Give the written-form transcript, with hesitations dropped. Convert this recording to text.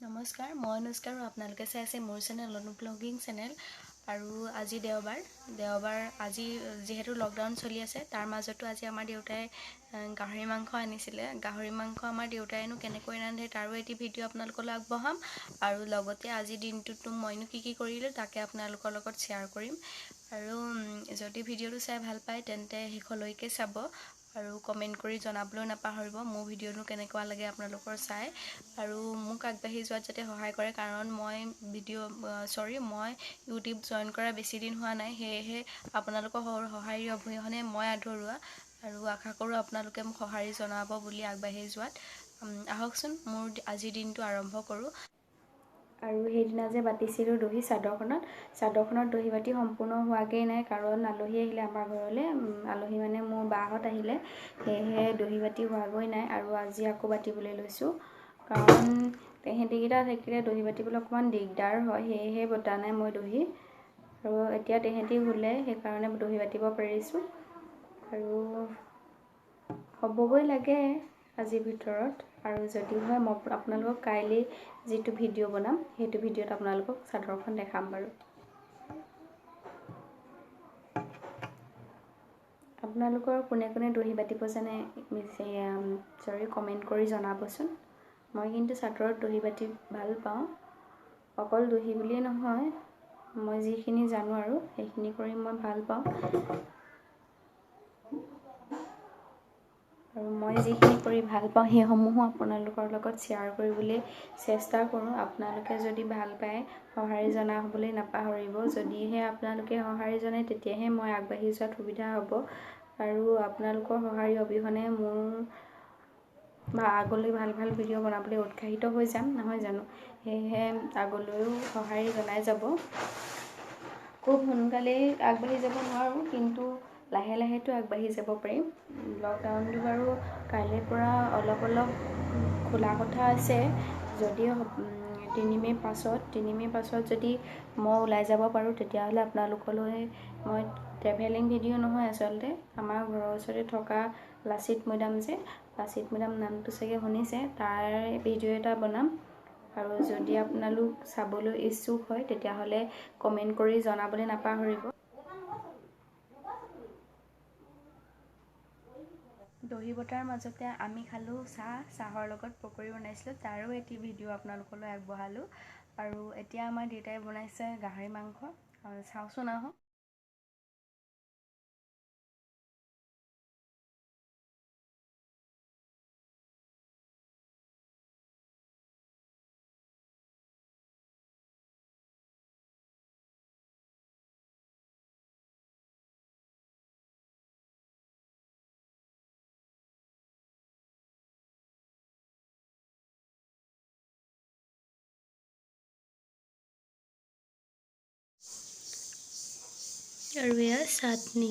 নমস্কাৰ, মই অনুষ্কা আৰু আপোনালোকে চাই আছে মোৰ চেনেল অনু ব্লগিং চেনেল। আৰু আজি দেওবাৰ আজি যিহেতু লকডাউন চলি আছে, তাৰ মাজতো আজি আমাৰ দেউতাই গাহৰি মাংস আনিছিলে। গাহৰি মাংস আমাৰ দেউতাইনো কেনেকৈ ৰান্ধে তাৰো এটি ভিডিঅ' আপোনালোকলৈ আগবঢ়াম। আৰু লগতে আজিৰ দিনটোতো মইনো কি কৰিলোঁ তাকে আপোনালোকৰ লগত শ্বেয়াৰ কৰিম। আৰু যদি ভিডিঅ'টো চাই ভাল পায় তেন্তে শেষলৈকে চাব আৰু কমেণ্ট কৰি জনাবলৈও নাপাহৰিব মোৰ ভিডিঅ'টো কেনেকুৱা লাগে আপোনালোকৰ চাই। আৰু মোক আগবাঢ়ি যোৱাত যাতে সহায় কৰে, কাৰণ মই মই ইউটিউব জইন কৰা বেছি দিন হোৱা নাই, সেয়েহে আপোনালোকৰ সঁহাৰি অবিহনে মই আধৰুৱা। আৰু আশা কৰোঁ আপোনালোকে মোক সঁহাৰি জনাব বুলি আগবাঢ়ি যোৱাত। আহকচোন মোৰ আজিৰ দিনটো আৰম্ভ কৰোঁ। আৰু সেইদিনা যে বাতিছিলোঁ দহি চাদৰখনত দহি বাতি সম্পূৰ্ণ হোৱাগেই নাই, কাৰণ আলহী আহিলে আমাৰ ঘৰলৈ। আলহী মানে মোৰ বাহঁত আহিলে, সেয়েহে দহি বাতি হোৱাগৈ নাই। আৰু আজি আকৌ বাতিবলৈ লৈছোঁ, কাৰণ তেহেঁতিকেইটা থাকিলে দহি বাতিবলৈ অকণমান দিগদাৰ হয়, সেয়েহে বতা নাই মই দহি। আৰু এতিয়া তেহেঁতি শুলে, সেইকাৰণে দহি বাতিব পাৰিছোঁ। আৰু হ'বগৈ লাগে আজিৰ ভিতৰত। আৰু যদি হয় মই আপোনালোকক কাইলৈ যিটো ভিডিঅ' বনাম সেইটো ভিডিঅ'ত আপোনালোকক চাদৰখন দেখাম বাৰু। আপোনালোকৰ কোনে কোনে দহি বাতিব জানে কমেণ্ট কৰি জনাবচোন। মই কিন্তু চাদৰত দহি বাতি ভাল পাওঁ। অকল দহি বুলিয়েই নহয়, মই যিখিনি জানো আৰু সেইখিনি কৰি মই ভাল পাওঁ। আৰু মই যিখিনি কৰি ভাল পাওঁ সেইসমূহো আপোনালোকৰ লগত শ্বেয়াৰ কৰিবলৈ চেষ্টা কৰোঁ। আপোনালোকে যদি ভাল পায় সঁহাৰি জনাবলৈ নাপাহৰিব। যদিহে আপোনালোকে সঁহাৰি জনায় তেতিয়াহে মই আগবাঢ়ি যোৱাত সুবিধা হ'ব। আৰু আপোনালোকৰ সঁহাৰি অবিহনে মোৰ আগলৈ ভাল ভিডিঅ' বনাবলৈ উৎসাহিত হৈ যাম, নহয় জানো? সেয়েহে আগলৈও সঁহাৰি জনাই যাব। খুব সোনকালেই আগবাঢ়ি যাব নোৱাৰোঁ, কিন্তু লাহে লাহেতো আগবাঢ়ি যাব পাৰিম। লকডাউনটো বাৰু কাইলৈৰ পৰা অলপ খোলা কথা আছে। যদিও 3 মে'ৰ পাছত যদি মই ওলাই যাব পাৰোঁ, তেতিয়াহ'লে আপোনালোকলৈ মই ট্ৰেভেলিং ভিডিঅ' নহয়, আচলতে আমাৰ ঘৰৰ ওচৰতে থকা লাচিত মৈদাম নামটো চাগে শুনিছে, তাৰ ভিডিঅ' এটা বনাম। আৰু যদি আপোনালোক চাবলৈ ইচ্ছুক হয় তেতিয়াহ'লে কমেণ্ট কৰি জনাবলৈ নাপাহৰিব। দহি বতাৰ মাজতে আমি খালোঁ চাহৰ লগত পকৰি বনাইছিলোঁ, তাৰো এটি ভিডিঅ' আপোনালোকলৈ আগবঢ়ালোঁ। আৰু এতিয়া আমাৰ দেউতাই বনাইছে গাহৰি মাংস, চাওঁচোন আহক। আৰু এয়া চাটনি।